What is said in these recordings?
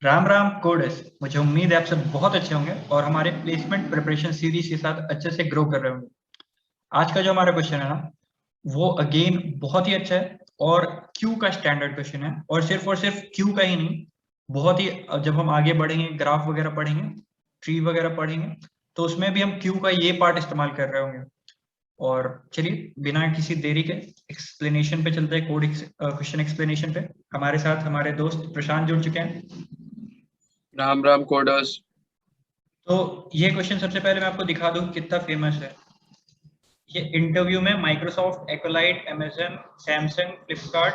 राम राम कोडेस। मुझे उम्मीद है आप सब बहुत अच्छे होंगे और हमारे प्लेसमेंट प्रिपरेशन सीरीज के साथ अच्छे से ग्रो कर रहे होंगे। आज का जो हमारा क्वेश्चन है ना, वो अगेन बहुत ही अच्छा है और क्यू का स्टैंडर्ड क्वेश्चन है, और सिर्फ क्यू का ही नहीं, बहुत ही जब हम आगे बढ़ेंगे, ग्राफ वगैरह पढ़ेंगे, ट्री वगैरह पढ़ेंगे, तो उसमें भी हम क्यू का ये पार्ट इस्तेमाल कर रहे होंगे। और चलिए बिना किसी देरी के एक्सप्लेनेशन पे चलते हैं, कोड क्वेश्चन एक्सप्लेनेशन पे। हमारे साथ हमारे दोस्त प्रशांत जुड़ चुके हैं। राम राम कोडर्स। तो ये क्वेश्चन सबसे पहले मैं आपको दिखा दूं कितना फेमस है। ये इंटरव्यू में Microsoft, Aqualite, Amazon, Samsung, Flipkart,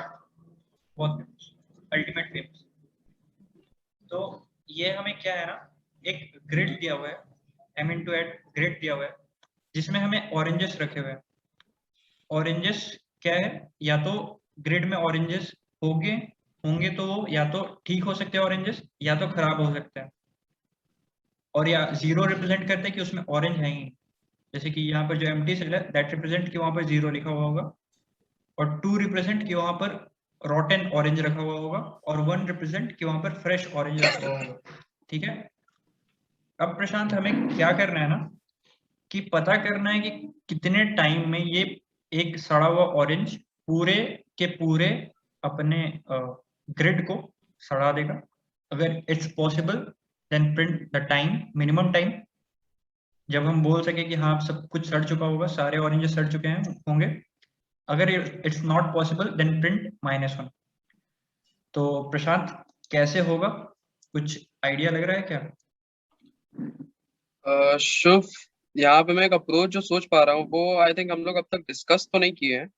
बहुत अल्टीमेट फेमस। तो ये हमें क्या है ना, एक ग्रिड दिया हुआ है, M into N grid दिया हुआ है, जिसमें हमें ऑरेंजेस रखे हुए हैं। ऑरेंजेस क्या है, या तो ग्रिड में ऑरेंजेस होंगे होंगे तो वो या तो ठीक हो सकते हैं ऑरेंजेस, या तो खराब हो सकते हैं। और या जीरो रिप्रेजेंट करते हैं कि उसमें ऑरेंज है ही नहीं। जैसे कि यहाँ पर जो एम्प्टी सेल है, दैट रिप्रेजेंट कि वहां पर जीरो लिखा हुआ होगा, और टू रिप्रेजेंट कि वहां पर रॉटन ऑरेंज रखा हुआ होगा, और वन रिप्रेजेंट कि वहां पर फ्रेश ऑरेंज रखा हुआ होगा। ठीक है। अब प्रशांत, हमें क्या करना है ना, कि पता करना है कि कितने टाइम में ये एक सड़ा हुआ ऑरेंज पूरे के पूरे अपने ग्रिड को सड़ा देगा। अगर it's possible, then print the time, minimum time, जब हम बोल सके कि हाँ सब कुछ सड़ चुका होगा, सारे ऑरेंजेस सड़ चुके हैं होंगे। अगर it's not possible, then print -1। तो प्रशांत, कैसे होगा, कुछ आइडिया लग रहा है क्या? शुभ। यहाँ पे मैं एक अप्रोच जो सोच पा रहा हूँ वो आई थिंक हम लोग अब तक डिस्कस तो नहीं किए हैं,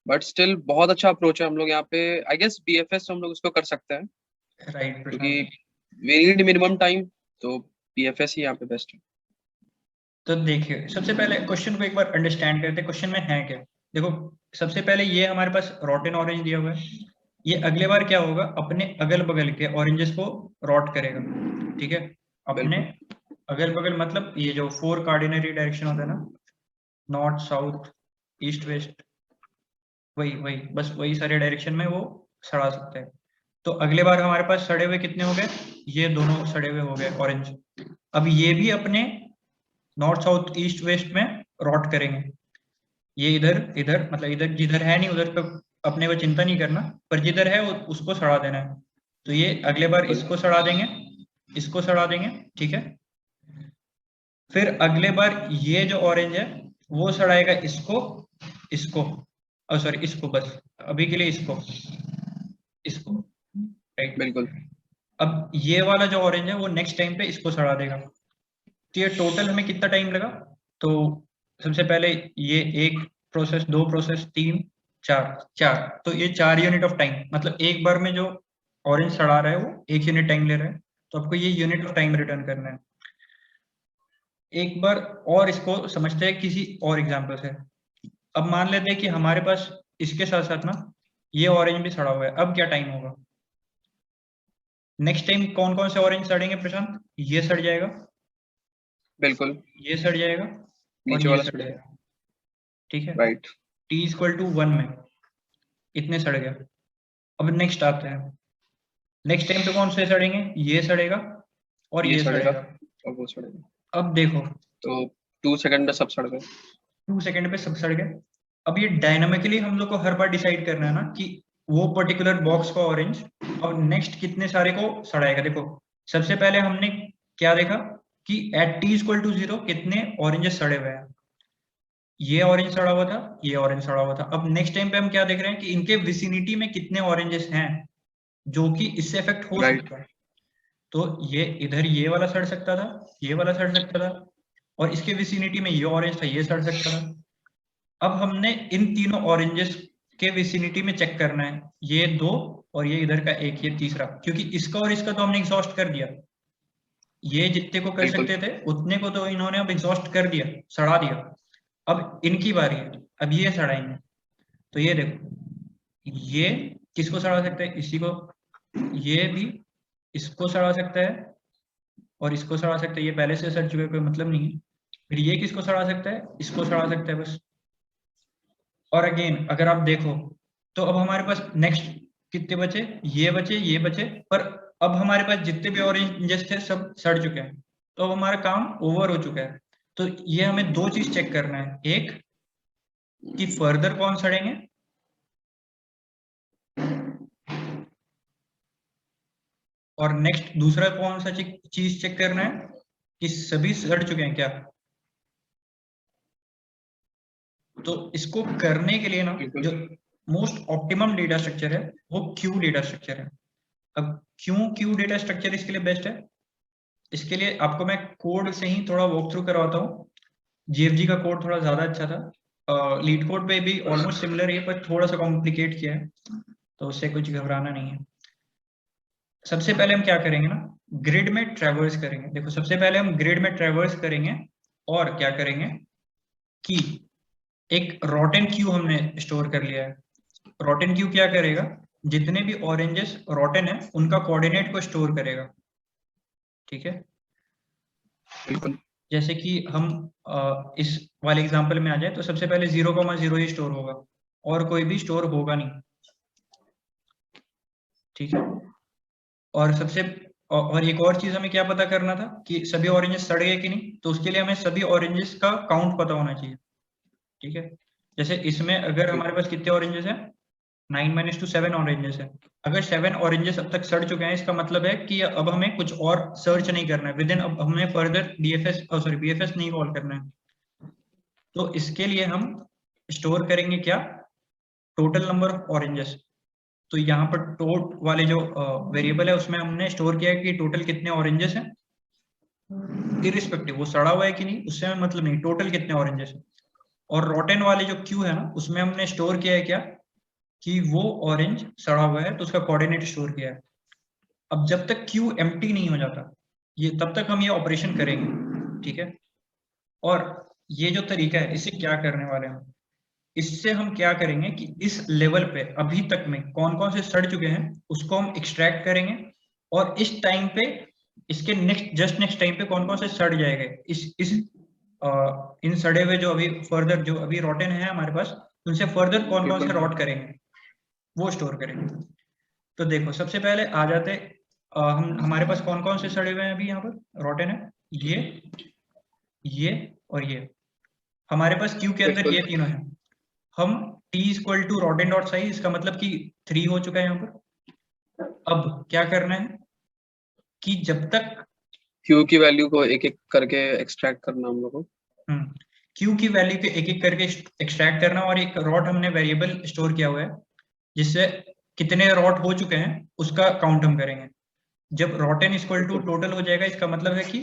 बट स्टिल बहुत अच्छा अप्रोच है। हम लोग यहाँ पे आई गेस बीएफएस हम लोग इसको कर सकते हैं, राइट क्योंकि प्रशांत। वी नीड मिनिमम टाइम, तो बीएफएस ही यहाँ पे बेस्ट है। तो देखिए, सबसे पहले क्वेश्चन को एक बार अंडरस्टैंड करते हैं, क्वेश्चन में है क्या। देखो, सबसे पहले ये हमारे पास रॉटन ऑरेंज दिया हुआ है। ये अगले बार क्या होगा, अपने अगल बगल के ऑरेंजेस को रॉट करेगा। ठीक है। अपने बिल्कुल। अगल बगल मतलब ये जो फोर कार्डिनरी डायरेक्शन होता है ना, नॉर्थ, साउथ, ईस्ट, वेस्ट, वही वही बस वही सारे डायरेक्शन में वो सड़ा सकते हैं। तो अगले बार हमारे पास सड़े हुए कितने हो गए, ये दोनों सड़े हुए हो गए ऑरेंज। अब ये भी अपने नॉर्थ, साउथ, ईस्ट, वेस्ट में रॉट करेंगे। ये इधर इधर मतलब इधर जिधर है नहीं उधर पे अपने को चिंता नहीं करना, पर जिधर है उसको सड़ा देना है। तो ये अगले बार बिल्कुल। इसको सड़ा देंगे, इसको सड़ा देंगे। ठीक है। फिर अगले बार ये जो ऑरेंज है वो सड़ाएगा इसको, इसको, सॉरी इसको, बस अभी के लिए इसको, इसको, राइट। बिल्कुल। अब ये वाला जो ऑरेंज है वो नेक्स्ट टाइम पे इसको सड़ा देगा। तो ये टोटल हमें कितना टाइम लगा, तो सबसे पहले ये एक प्रोसेस, दो प्रोसेस, तीन, चार, चार, तो ये 4 यूनिट ऑफ टाइम, मतलब एक बार में जो ऑरेंज सड़ा रहा है वो 1 यूनिट टाइम ले रहा है। तो आपको ये यूनिट ऑफ टाइम रिटर्न करना है। एक बार और इसको समझते हैं किसी और एग्जांपल से। अब मान लेते हैं कि हमारे पास इसके साथ साथ ना ये ऑरेंज भी सड़ा हुआ है। अब क्या टाइम होगा, नेक्स्ट टाइम कौन कौन से ऑरेंज सड़ेंगे प्रशांत? ये सड़ जाएगा, बिल्कुल। ये सड़ जाएगा, और नीचे ये वाला सड़ सड़ जाएगा। जाएगा। ठीक है। राइट। t=1 में इतने सड़ गए। अब नेक्स्ट आते हैं, नेक्स्ट टाइम पे कौन से सड़ेंगे, ये सड़ेगा और ये ये सड़ेगा सड़ेगा। और वो सड़ेगा। अब देखो, तो 2 सेकंड में सब सड़ गए। 2 सेकंड पे सब सड़ गए। अब ये डायनामिकली हम लोग को हर बार डिसाइड करना है ना कि वो पर्टिकुलर बॉक्स का ऑरेंज और नेक्स्ट कितने सारे को सड़ाएगा। देखो, सबसे पहले हमने क्या देखा कि एट t=0 कितने ऑरेंजेस सड़े हुए हैं। ये ऑरेंज सड़ा हुआ था, ये ऑरेंज सड़ा हुआ था। अब नेक्स्ट टाइम पे हम क्या देख रहे हैं कि इनके विसिनिटी में कितने ऑरेंजेस हैं जो कि इससे इफेक्ट हो राइट। सकता है। तो ये इधर ये वाला सड़ सकता था, ये वाला सड़ सकता था, और इसके विसिनिटी में ये ऑरेंज था, ये सड़ सकता था। अब हमने इन तीनों ऑरेंजेस के विसिनिटी में चेक करना है, ये दो और ये इधर का एक, ये तीसरा, क्योंकि इसका और इसका तो हमने एग्जॉस्ट कर दिया। ये जितने को कर बिल्कुल। सकते थे उतने को तो इन्होंने अब एग्जॉस्ट कर दिया, सड़ा दिया। अब इनकी बारी है, अब ये सड़ाएंगे। तो ये देखो, ये किसको सड़ा सकते हैं, इसी को। ये भी इसको सड़ा सकता है और इसको सड़ा सकता है, ये पहले से सड़ चुके, कोई मतलब नहीं है। फिर ये किसको सड़ा सकता है, इसको सड़ा सकता है बस। और अगेन अगर आप देखो, तो अब हमारे पास नेक्स्ट कितने बचे, ये बचे, ये बचे, पर अब हमारे पास जितने भी ऑरेंजेस थे सब सड़ चुके हैं, तो अब हमारा काम ओवर हो चुका है। तो ये हमें दो चीज चेक करना है, एक कि फर्दर कौन सड़ेंगे, और नेक्स्ट दूसरा कौन सा चीज चेक करना है कि सभी सड़ चुके हैं क्या। तो इसको करने के लिए ना जो मोस्ट ऑप्टिमम डेटा स्ट्रक्चर है वो क्यू डेटा स्ट्रक्चर है। अब क्यों क्यू डेटा स्ट्रक्चर इसके लिए बेस्ट है, इसके लिए आपको मैं कोड से ही थोड़ा वॉक थ्रू करवाता हूँ। जीएफजी का कोड थोड़ा ज्यादा अच्छा था, लीड कोड पे भी ऑलमोस्ट सिमिलर है पर थोड़ा सा कॉम्प्लिकेट किया है, तो उससे कुछ घबराना नहीं है। सबसे पहले हम क्या करेंगे ना, ग्रिड में ट्रैवर्स करेंगे। देखो सबसे पहले हम ग्रिड में ट्रैवर्स करेंगे और क्या करेंगे कि एक रॉटन क्यू हमने स्टोर कर लिया है। रॉटन क्यू क्या करेगा, जितने भी ऑरेंजेस रॉटन है उनका कोऑर्डिनेट को स्टोर करेगा। ठीक है, बिल्कुल। जैसे कि हम इस वाले एग्जांपल में आ जाए तो सबसे पहले 0,0 ही स्टोर होगा और कोई भी स्टोर होगा नहीं। ठीक है, और और एक और चीज हमें क्या पता करना था कि सभी ऑरेंजेस सड़ गए कि नहीं, तो उसके लिए हमें सभी ऑरेंजेस का काउंट पता होना चाहिए। ठीक है, जैसे इसमें अगर हमारे पास कितने ऑरेंजेस हैं, 9 - 2 7 ऑरेंजेस है। अगर 7 ऑरेंजेस अब तक सड़ चुके हैं, इसका मतलब है कि अब हमें कुछ और सर्च नहीं करना है विद इन, अब हमें फर्दर बीएफएस नहीं कॉल करना है। तो इसके लिए हम स्टोर करेंगे क्या, टोटल नंबर ऑफ ऑरेंजेस। तो यहाँ पर टोट वाले जो वेरिएबल है उसमें हमने स्टोर किया है कि टोटल कितने ऑरेंजेस हैं, इरिस्पेक्टिव वो सड़ा हुआ है कि नहीं उससे हमें मतलब नहीं, टोटल कितने ऑरेंजेस हैं। और रोटेन वाले जो क्यू है ना उसमें हमने स्टोर किया है क्या, कि वो ऑरेंज सड़ा हुआ है तो उसका कोऑर्डिनेट स्टोर किया है। अब जब तक क्यू एम्प्टी नहीं हो जाता ये तब तक हम ये ऑपरेशन करेंगे। ठीक है, और ये जो तरीका है इससे क्या करने वाले हैं, इससे हम क्या करेंगे कि इस लेवल पे अभी तक में कौन कौन से सड़ चुके हैं उसको हम एक्सट्रैक्ट करेंगे, और इस टाइम पे इसके जस्ट नेक्स्ट टाइम पे कौन कौन से सड़ जाएंगे इन सड़े हुए जो अभी फर्दर जो अभी रॉटन है हमारे पास, उनसे फर्दर कौन कौन से रॉट करेंगे वो स्टोर करेंगे। तो देखो सबसे पहले आ जाते हम हमारे पास कौन कौन से सड़े हुए हैं अभी यहाँ पर रॉटन है, ये और ये। हमारे पास क्यू के अंदर ये तीनों है। हम t equal to rotten dot size, इसका मतलब कि 3 हो चुका है यहाँ पर। अब क्या करना है कि जब तक क्यू की वैल्यू को एक एक करके एक्सट्रैक्ट करना हम लोग को। क्यू की वैल्यू को एक एक करके एक्सट्रैक्ट करना, और एक रॉट हमने वेरिएबल स्टोर किया हुआ है जिससे कितने रॉट हो चुके हैं उसका काउंट हम करेंगे। जब रॉटन इक्वल टू टोटल हो जाएगा इसका मतलब है कि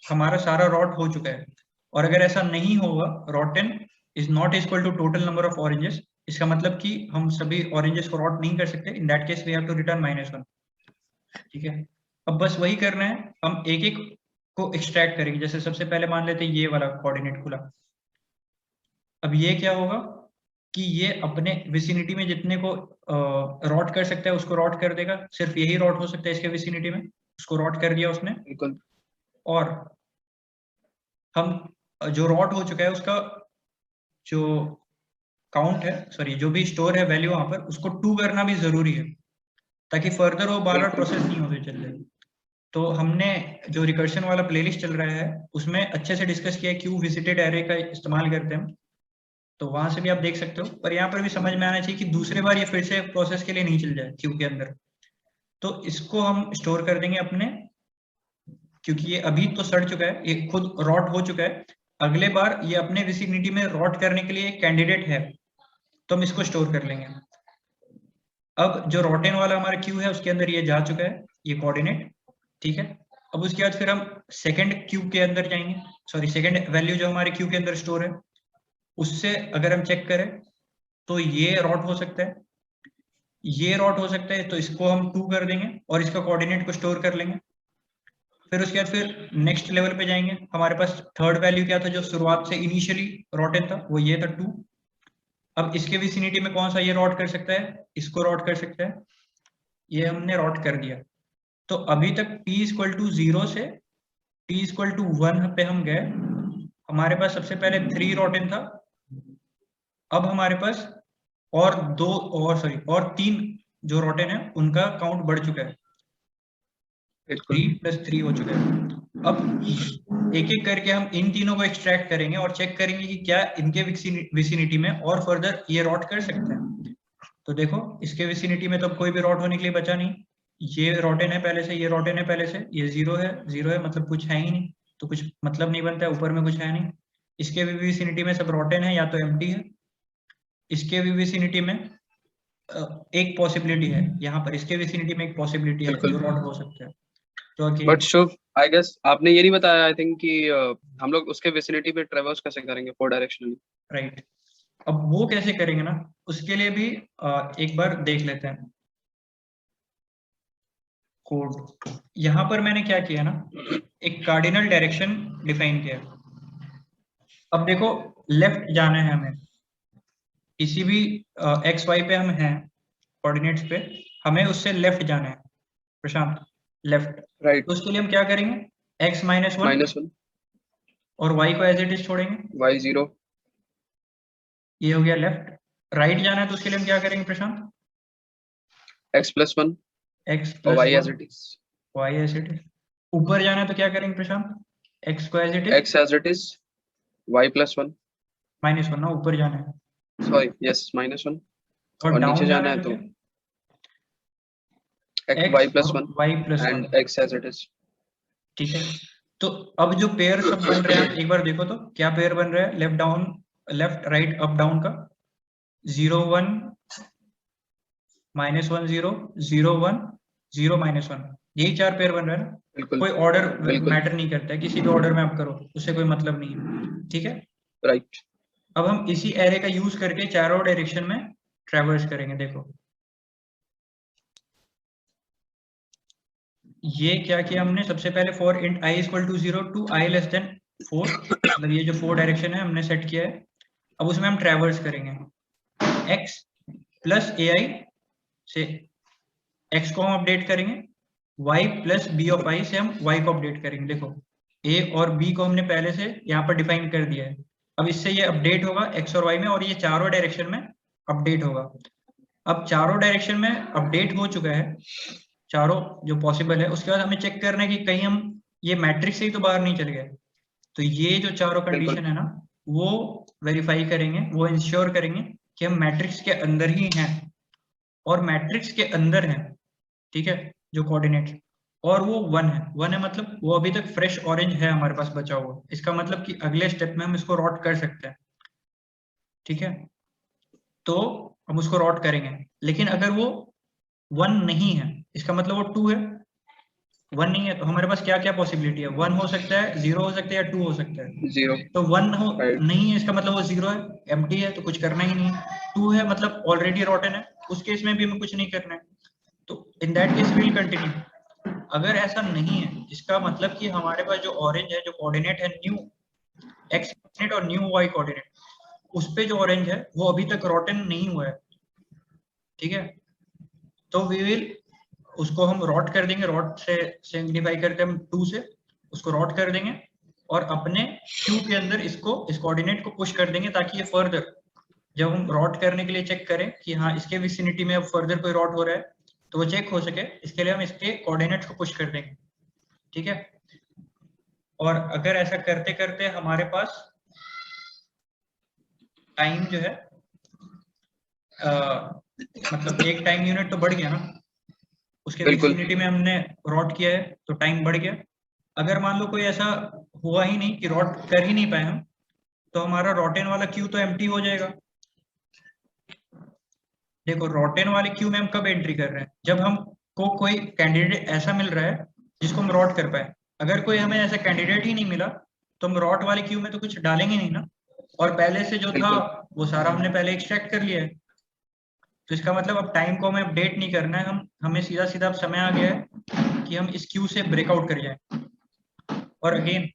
हमारा सारा रॉट हो चुका है, और अगर ऐसा नहीं होगा rotten is not equal to total number of oranges, इसका मतलब कि हम सभी ऑरेंजेस को रॉट नहीं कर सकते, in that case we have to return -1। ठीक है, अब बस वही करना है, हम एक एक को एक्सट्रैक्ट करेंगे। जैसे सबसे पहले मान लेते हैं ये वाला कोऑर्डिनेट खुला। अब ये क्या होगा कि ये अपने विसिनिटी में जितने को रॉट कर सकता है उसको रॉट कर देगा, सिर्फ यही रॉट हो सकता है इसके विसिनिटी में, उसको रॉट कर दिया उसने। बिल्कुल। और हम जो रॉट हो चुका है उसका जो काउंट है, सॉरी जो भी स्टोर है वैल्यू वहां पर, उसको 2 करना भी जरूरी है ताकि फर्दर वो बार बार प्रोसेस नहीं होते चल रहे। तो हमने जो रिकर्शन वाला प्लेलिस्ट चल रहा है उसमें अच्छे से डिस्कस किया क्यू विजिटेड एरे का इस्तेमाल करते हैं, तो वहां से भी आप देख सकते हो। पर यहाँ पर भी समझ में आना चाहिए कि दूसरे बार ये फिर से प्रोसेस के लिए नहीं चल जाए क्यू के अंदर। तो इसको हम स्टोर कर देंगे अपने, क्योंकि ये अभी तो सड़ चुका है, ये खुद रॉट हो चुका है, अगले बार ये अपने विसिनिटी में रॉट करने के लिए एक कैंडिडेट है, तो हम इसको स्टोर कर लेंगे। अब जो रॉटेन वाला हमारा क्यू है उसके अंदर ये जा चुका है ये कोऑर्डिनेट। ठीक है, अब उसके बाद फिर हम सेकंड क्यू के अंदर जाएंगे, सॉरी सेकंड वैल्यू जो हमारे क्यू के अंदर स्टोर है उससे अगर हम चेक करें तो ये रॉट हो सकता है, ये रॉट हो सकता है, तो इसको हम 2 कर देंगे और इसका कोऑर्डिनेट को स्टोर कर लेंगे। फिर उसके बाद फिर नेक्स्ट लेवल पे जाएंगे, हमारे पास थर्ड वैल्यू क्या था जो शुरुआत से इनिशियली रॉटन था, वो ये था 2। अब इसके विसिनिटी में कौन सा ये रॉट कर सकता है, इसको रॉट कर सकता है, ये हमने रॉट कर दिया। तो अभी तक t इक्वल टू 0 से t इक्वल टू 1 पे हम गए, हमारे पास सबसे पहले 3 रॉटन था। अब हमारे पास और 2 और 3 जो रॉटन है उनका काउंट बढ़ चुका है। बिल्कुल 3+3 हो चुका है। अब एक एक करके हम इन तीनों को एक्सट्रैक्ट करेंगे और चेक करेंगे कि क्या इनके विसिनिटी में और फर्दर ये रॉट कर सकते हैं। तो देखो इसके विसिनिटी में तो अब कोई भी रॉट होने के लिए बचा नहीं, ये रॉटेन है पहले से, ये रॉटेन है पहले से, ये जीरो है मतलब कुछ है ही नहीं, तो कुछ मतलब नहीं बनता है, ऊपर में कुछ है नहीं। इसके भी विसिनिटी में सब रॉटेन है या तो एम्प्टी है। इसके भी विसिनिटी में एक पॉसिबिलिटी है, यहाँ पर इसके विसिनिटी में एक पॉसिबिलिटी है बिल्कुल। जो रॉट हो सकता है। तो but again Shubh, I guess आपने ये नहीं बताया आई थिंक कि हम लोग उसके विसिनिटी पे ट्रेवर्स कैसे करेंगे 4 डायरेक्शनली। राइट, अब वो कैसे करेंगे ना, उसके लिए भी एक बार देख लेते हैं कोड। यहाँ पर मैंने क्या किया ना, एक कार्डिनल डायरेक्शन डिफाइन किया। अब देखो लेफ्ट जाना है हमें, किसी भी एक्स वाई पे हम हैं कोऑर्डिनेट्स पे, हमें उससे लेफ्ट जाना है प्रशांत, लेफ्ट। राइट। तो उसके लिए हम क्या करेंगे, x-1 -1 और y को एज इट इज छोड़ेंगे, y0 ये हो गया लेफ्ट। राइट जाना है तो उसके लिए हम क्या करेंगे प्रशांत, x+1 x और plus y one as it is. Y as it is. ऊपर जाना है तो क्या करेंगे प्रशांत, x को as it is x as it is y+1 -1 ना, ऊपर जाना है। सॉरी यस -1 और और नीचे डाउन जाना जाना है है तो तो क्या, y x plus और 1 y plus one. And x as it is. ठीक है, तो अब जो पेयर सब बन रहे हैं आप एक बार देखो तो क्या पेयर बन रहा है, left down, left right up down का, 0 1 -1 0 0 1 0 -1, यही 4 पेयर बन रहा है ना। बिल्कुल कोई ऑर्डर बिल्कुल। मैटर नहीं करता है, किसी भी ऑर्डर में आप करो उससे कोई मतलब नहीं है। ठीक है, राइट। अब हम इसी एरे का यूज करके चारों डायरेक्शन में ट्रेवर्स करेंगे। देखो ये क्या किया हमने, सबसे पहले for int i equal to 0 to i less than 4, मतलब ये जो 4 डायरेक्शन है हमने सेट किया है। अब उसमें हम ट्रेवर्स करेंगे x प्लस ए आई से, x को हम अपडेट करेंगे, y प्लस बी ऑफ आई से हम y को अपडेट करेंगे। देखो a और b को हमने पहले से यहाँ पर डिफाइन कर दिया है, अब इससे ये अपडेट होगा x और y में, और ये चारों डायरेक्शन में अपडेट होगा। अब चारों डायरेक्शन में अपडेट हो चुका है, चारों जो पॉसिबल है, उसके बाद हमें चेक करना है कि कहीं हम ये मैट्रिक्स से ही तो बाहर नहीं चले गए। तो ये जो चारों बिल्कुल कंडीशन है ना, वो वेरीफाई करेंगे, वो इंश्योर करेंगे कि हम मैट्रिक्स के अंदर ही हैं, और मैट्रिक्स के अंदर हैं, ठीक है, जो कोऑर्डिनेट, और वो 1 है मतलब वो अभी तक फ्रेश ऑरेंज है हमारे पास बचा हुआ, इसका मतलब कि अगले स्टेप में हम इसको रॉट कर सकते हैं। ठीक है, तो हम उसको रॉट करेंगे, लेकिन अगर वो 1 नहीं है, इसका मतलब वो 2 है। 1 नहीं है तो हमारे पास क्या क्या पॉसिबिलिटी है, 1 हो सकता है, 0 हो सकता है, या 2 हो सकता है। 0 तो 1 हो राइट। नहीं है, इसका मतलब वो 0 है, एम्प्टी है, तो कुछ करना ही नहीं है। 2 है मतलब ऑलरेडी रॉटन है, उस केस में भी हमें कुछ नहीं करना है, तो इन दैट केस विल कंटिन्यू। अगर ऐसा नहीं है, इसका मतलब कि हमारे पास जो ऑरेंज है, जो कोऑर्डिनेट है न्यू एक्स कोऑर्डिनेट और न्यू वाई कोऑर्डिनेट, उस पे जो ऑरेंज है वो अभी तक रॉटन नहीं हुआ है। ठीक है, तो वी विल उसको हम रॉट कर देंगे, रॉट से सिग्निफाई करके हम 2 से उसको रॉट कर देंगे, और अपने क्यू के अंदर इसको, इस कोऑर्डिनेट को पुश कर देंगे, ताकि ये फर्दर जब हम रॉट करने के लिए चेक करें कि हाँ इसके विसिनिटी में अब फर्दर कोई रॉट हो रहा है, तो वो चेक हो सके, इसके लिए हम इसके कोऑर्डिनेट्स को पुश कर देंगे। ठीक है, और अगर ऐसा करते करते हमारे पास टाइम जो है मतलब एक टाइम यूनिट तो बढ़ गया ना, उसके बिल्कुल विसिनिटी में हमने रॉट किया है तो टाइम बढ़ गया। अगर मान लो कोई ऐसा हुआ ही नहीं कि रॉट कर ही नहीं पाए हम, तो हमारा रॉटेन वाला क्यू तो एम्प्टी हो जाएगा। देखो रॉटेन वाले क्यू में हम कब एंट्री कर रहे हैं, जब हमको कोई कैंडिडेट ऐसा मिल रहा है जिसको हम रॉट कर पाए। अगर कोई हमें ऐसा कैंडिडेट ही नहीं मिला तो हम रॉट वाले क्यू में तो कुछ डालेंगे नहीं ना, और पहले से जो था बिल्कुल वो सारा हमने पहले एक्सट्रैक्ट कर लिया है। तो इसका मतलब अब टाइम को हमें अपडेट नहीं करना है, हमें सीधा सीधा अब समय आ गया है कि हम इस क्यू से ब्रेकआउट कर जाए। और अगेन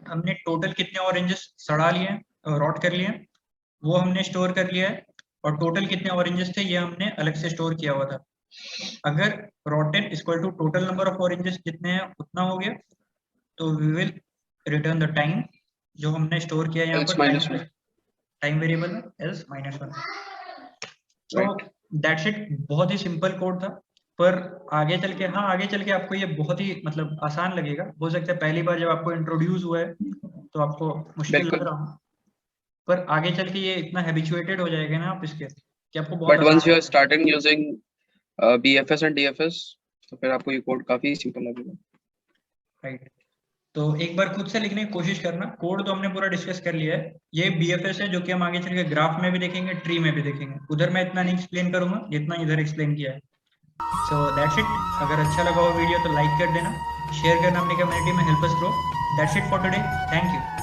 हमने टोटल कितने ऑरेंजेस सड़ा लिए हैं, रॉट कर लिए हैं, वो हमने स्टोर कर लिया है, और टोटल कितने ऑरेंजेस थे ये हमने अलग से स्टोर किया हुआ था। अगर rotten equal to total number of oranges जितने हैं उतना हो गया, तो we will return the time जो हमने स्टोर किया यहाँ else पर, -1 टाइम वेरिएबल में एल्स -1। तो राइट। दैट्स इट, बहुत ही सिंपल कोड था। पर आगे चल के, हाँ आगे चल के आपको ये बहुत ही मतलब आसान लगेगा। हो सकता है पहली बार जब आपको इंट्रोड्यूस हुआ है तो आपको मुश्किल लग बिल्कुल। रहा हो, पर आगे चल के ये इतना हैबिचुएटेड हो जाएगा ना आप इसके कि आपको बहुत बट वंस आसान यू आर लगेगा। Starting using BFS and DFS, तो फिर आपको ये कोड काफी सिंपल लगेगा। राइट। तो एक बार खुद से लिखने की कोशिश करना। कोड तो हमने पूरा डिस्कस कर लिया है। ये BFS है जो कि हम आगे चल के ग्राफ में भी देखेंगे, ट्री में भी देखेंगे। उधर मैं इतना नहीं एक्सप्लेन करूंगा जितना इधर एक्सप्लेन किया है। So that's it. अगर अच्छा लगा हो वीडियो तो लाइक कर देना, शेयर करना अपनी कम्युनिटी में, help us grow. That's it for today. Thank you.